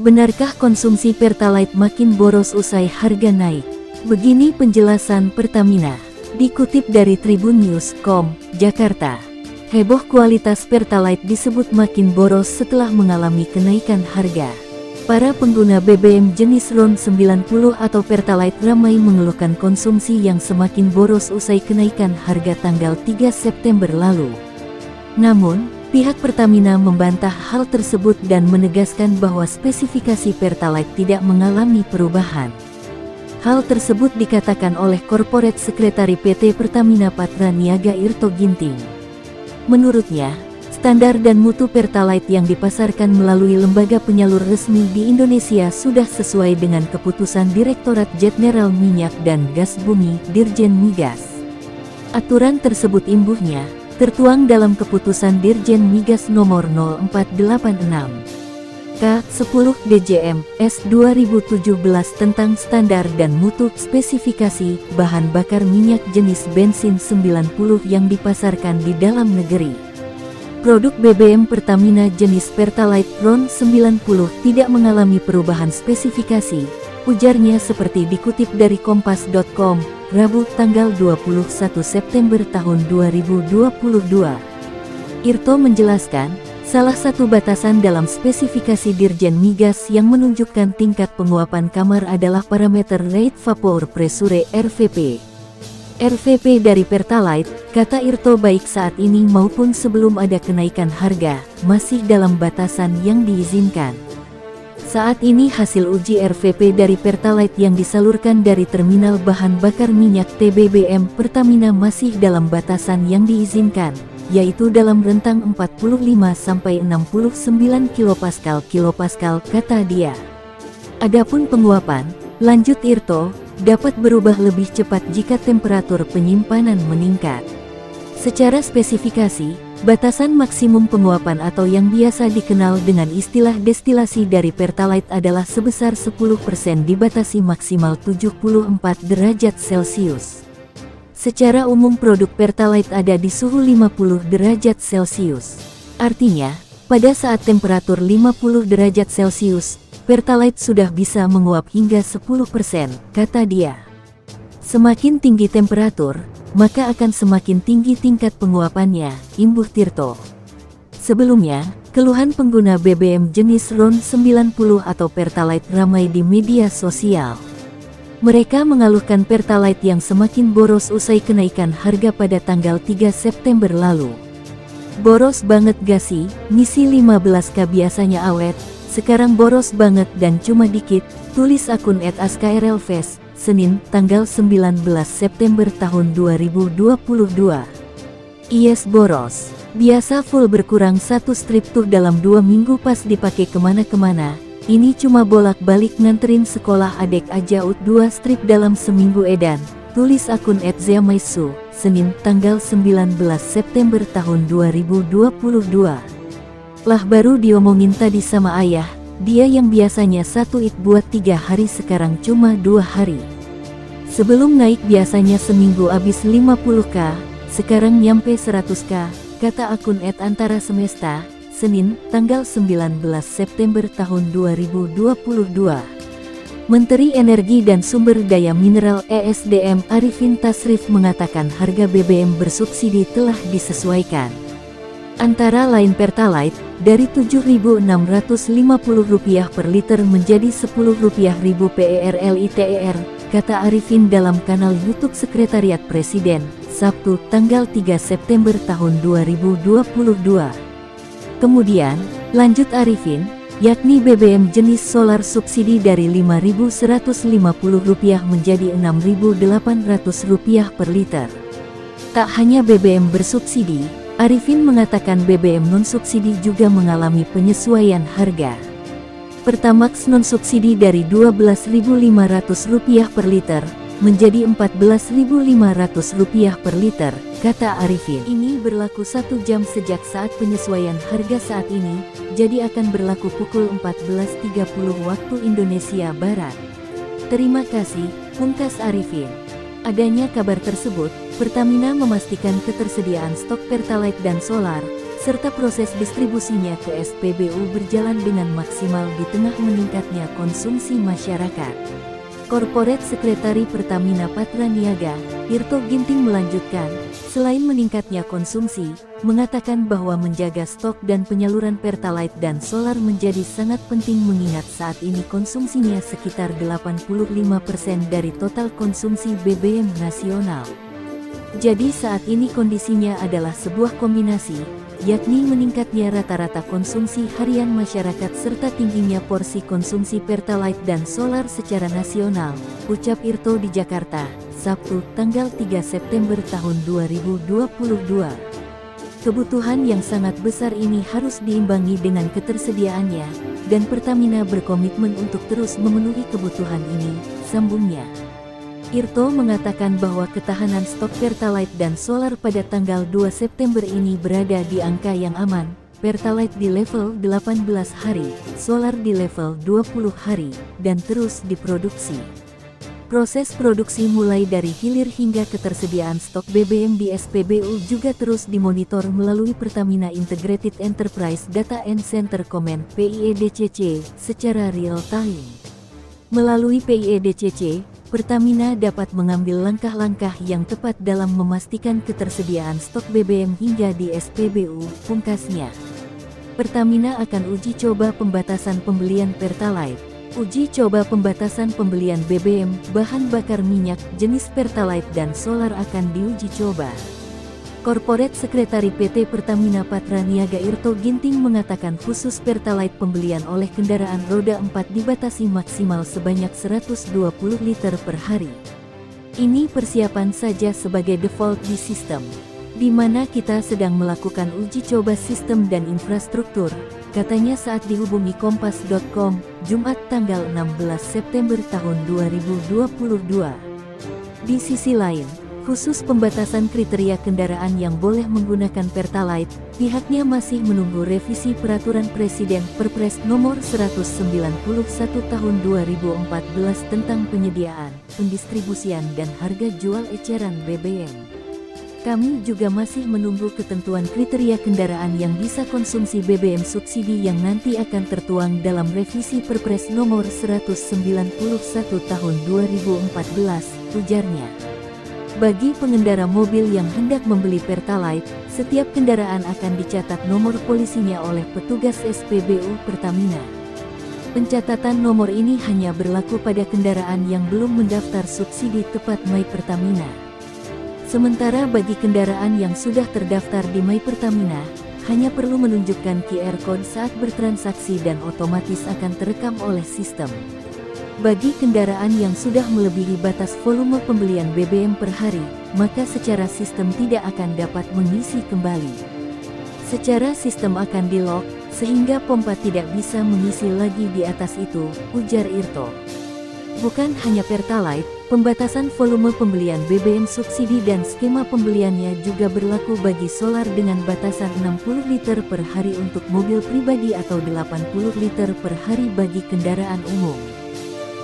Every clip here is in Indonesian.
Benarkah konsumsi Pertalite makin boros usai harga naik? Begini penjelasan Pertamina. Dikutip dari tribunnews.com, Jakarta. Heboh kualitas Pertalite disebut makin boros setelah mengalami kenaikan harga. Para pengguna BBM jenis RON 90 atau Pertalite ramai mengeluhkan konsumsi yang semakin boros usai kenaikan harga tanggal 3 September lalu. Namun, pihak Pertamina membantah hal tersebut dan menegaskan bahwa spesifikasi Pertalite tidak mengalami perubahan. Hal tersebut dikatakan oleh Corporate Secretary PT Pertamina Patra Niaga Irto Ginting. Menurutnya, standar dan mutu Pertalite yang dipasarkan melalui lembaga penyalur resmi di Indonesia sudah sesuai dengan keputusan Direktorat Jenderal Minyak dan Gas Bumi Dirjen Migas. Aturan tersebut imbuhnya tertuang dalam keputusan Dirjen Migas nomor 0486 K10 DJM S 2017 tentang standar dan mutu spesifikasi bahan bakar minyak jenis bensin 90 yang dipasarkan di dalam negeri. Produk BBM Pertamina jenis Pertalite RON 90 tidak mengalami perubahan spesifikasi, ujarnya seperti dikutip dari Kompas.com, Rabu tanggal 21 September tahun 2022. Irto menjelaskan, salah satu batasan dalam spesifikasi Dirjen Migas yang menunjukkan tingkat penguapan kamar adalah parameter Rate Vapor Pressure RVP. RVP dari Pertalite, kata Irto baik saat ini maupun sebelum ada kenaikan harga, masih dalam batasan yang diizinkan. Saat ini hasil uji RVP dari Pertalite yang disalurkan dari Terminal Bahan Bakar Minyak TBBM Pertamina masih dalam batasan yang diizinkan, yaitu dalam rentang 45–69 kPa, kata dia. Adapun penguapan, lanjut Irto, dapat berubah lebih cepat jika temperatur penyimpanan meningkat. Secara spesifikasi, batasan maksimum penguapan atau yang biasa dikenal dengan istilah destilasi dari Pertalite adalah sebesar 10% dibatasi maksimal 74 derajat Celcius. Secara umum produk Pertalite ada di suhu 50 derajat Celcius. Artinya, pada saat temperatur 50 derajat Celcius, Pertalite sudah bisa menguap hingga 10%, kata dia. Semakin tinggi temperatur, maka akan semakin tinggi tingkat penguapannya, imbuh Tirto. Sebelumnya, keluhan pengguna BBM jenis RON 90 atau Pertalite ramai di media sosial. Mereka mengeluhkan Pertalite yang semakin boros usai kenaikan harga pada tanggal 3 September lalu. Boros banget gak sih, ngisi 15K biasanya awet, sekarang boros banget dan cuma dikit, tulis akun @askrlves. Senin, tanggal 19 September tahun 2022. Yes boros. Biasa full berkurang 1 strip tuh dalam 2 minggu pas dipakai kemana-kemana. Ini cuma bolak-balik nganterin sekolah adek aja 2 strip dalam seminggu edan. Tulis akun @zeamaisu. Senin, tanggal 19 September tahun 2022. Lah baru diomongin tadi sama ayah. Dia yang biasanya 1 it buat 3 hari sekarang cuma 2 hari. Sebelum naik biasanya seminggu habis 50K, sekarang nyampe 100K, kata akun @antara_semesta, Senin, tanggal 19 September tahun 2022. Menteri Energi dan Sumber Daya Mineral (ESDM) Arifin Tasrif mengatakan harga BBM bersubsidi telah disesuaikan. Antara lain Pertalite, dari Rp7.650 per liter menjadi Rp10.000 per liter, kata Arifin dalam kanal YouTube Sekretariat Presiden, Sabtu, tanggal 3 September tahun 2022. Kemudian, lanjut Arifin, yakni BBM jenis solar subsidi dari Rp5.150 menjadi Rp6.800 per liter. Tak hanya BBM bersubsidi, Arifin mengatakan BBM non-subsidi juga mengalami penyesuaian harga. Pertamax non-subsidi dari Rp12.500 per liter, menjadi Rp14.500 per liter, kata Arifin. Ini berlaku 1 jam sejak saat penyesuaian harga saat ini, jadi akan berlaku pukul 14.30 waktu Indonesia Barat. Terima kasih, pungkas Arifin. Adanya kabar tersebut, Pertamina memastikan ketersediaan stok Pertalite dan solar, serta proses distribusinya ke SPBU berjalan dengan maksimal di tengah meningkatnya konsumsi masyarakat. Corporate Sekretari Pertamina Patraniaga, Irto Ginting melanjutkan, selain meningkatnya konsumsi, mengatakan bahwa menjaga stok dan penyaluran Pertalite dan solar menjadi sangat penting mengingat saat ini konsumsinya sekitar 85% dari total konsumsi BBM nasional. Jadi saat ini kondisinya adalah sebuah kombinasi, yakni meningkatnya rata-rata konsumsi harian masyarakat serta tingginya porsi konsumsi Pertalite dan solar secara nasional, ucap Irto di Jakarta, Sabtu, tanggal 3 September tahun 2022. Kebutuhan yang sangat besar ini harus diimbangi dengan ketersediaannya, dan Pertamina berkomitmen untuk terus memenuhi kebutuhan ini, sambungnya. Irto mengatakan bahwa ketahanan stok Pertalite dan solar pada tanggal 2 September ini berada di angka yang aman, Pertalite di level 18 hari, solar di level 20 hari, dan terus diproduksi. Proses produksi mulai dari hilir hingga ketersediaan stok BBM di SPBU juga terus dimonitor melalui Pertamina Integrated Enterprise Data and Center Command (PIEDCC) secara real time. Melalui PIEDCC, Pertamina dapat mengambil langkah-langkah yang tepat dalam memastikan ketersediaan stok BBM hingga di SPBU, pungkasnya. Pertamina akan uji coba pembatasan pembelian Pertalite. Uji coba pembatasan pembelian BBM, bahan bakar minyak, jenis Pertalite dan solar akan diuji coba. Corporate Sekretari PT Pertamina Patraniaga Irto Ginting mengatakan khusus Pertalite pembelian oleh kendaraan roda 4 dibatasi maksimal sebanyak 120 liter per hari. Ini persiapan saja sebagai default di sistem, di mana kita sedang melakukan uji coba sistem dan infrastruktur, katanya saat dihubungi Kompas.com, Jumat tanggal 16 September tahun 2022. Di sisi lain, khusus pembatasan kriteria kendaraan yang boleh menggunakan Pertalite, pihaknya masih menunggu revisi Peraturan Presiden Perpres Nomor 191 Tahun 2014 tentang penyediaan, pendistribusian dan harga jual eceran BBM. Kami juga masih menunggu ketentuan kriteria kendaraan yang bisa konsumsi BBM subsidi yang nanti akan tertuang dalam revisi Perpres Nomor 191 Tahun 2014, ujarnya. Bagi pengendara mobil yang hendak membeli Pertalite, setiap kendaraan akan dicatat nomor polisinya oleh petugas SPBU Pertamina. Pencatatan nomor ini hanya berlaku pada kendaraan yang belum mendaftar subsidi tepat My Pertamina. Sementara bagi kendaraan yang sudah terdaftar di My Pertamina, hanya perlu menunjukkan QR Code saat bertransaksi dan otomatis akan terekam oleh sistem. Bagi kendaraan yang sudah melebihi batas volume pembelian BBM per hari, maka secara sistem tidak akan dapat mengisi kembali. Secara sistem akan di-lock, sehingga pompa tidak bisa mengisi lagi di atas itu, ujar Irto. Bukan hanya Pertalite, pembatasan volume pembelian BBM subsidi dan skema pembeliannya juga berlaku bagi solar dengan batasan 60 liter per hari untuk mobil pribadi atau 80 liter per hari bagi kendaraan umum.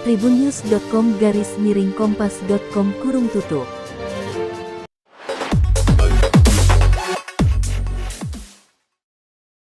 Tribunnews.com/kompas.com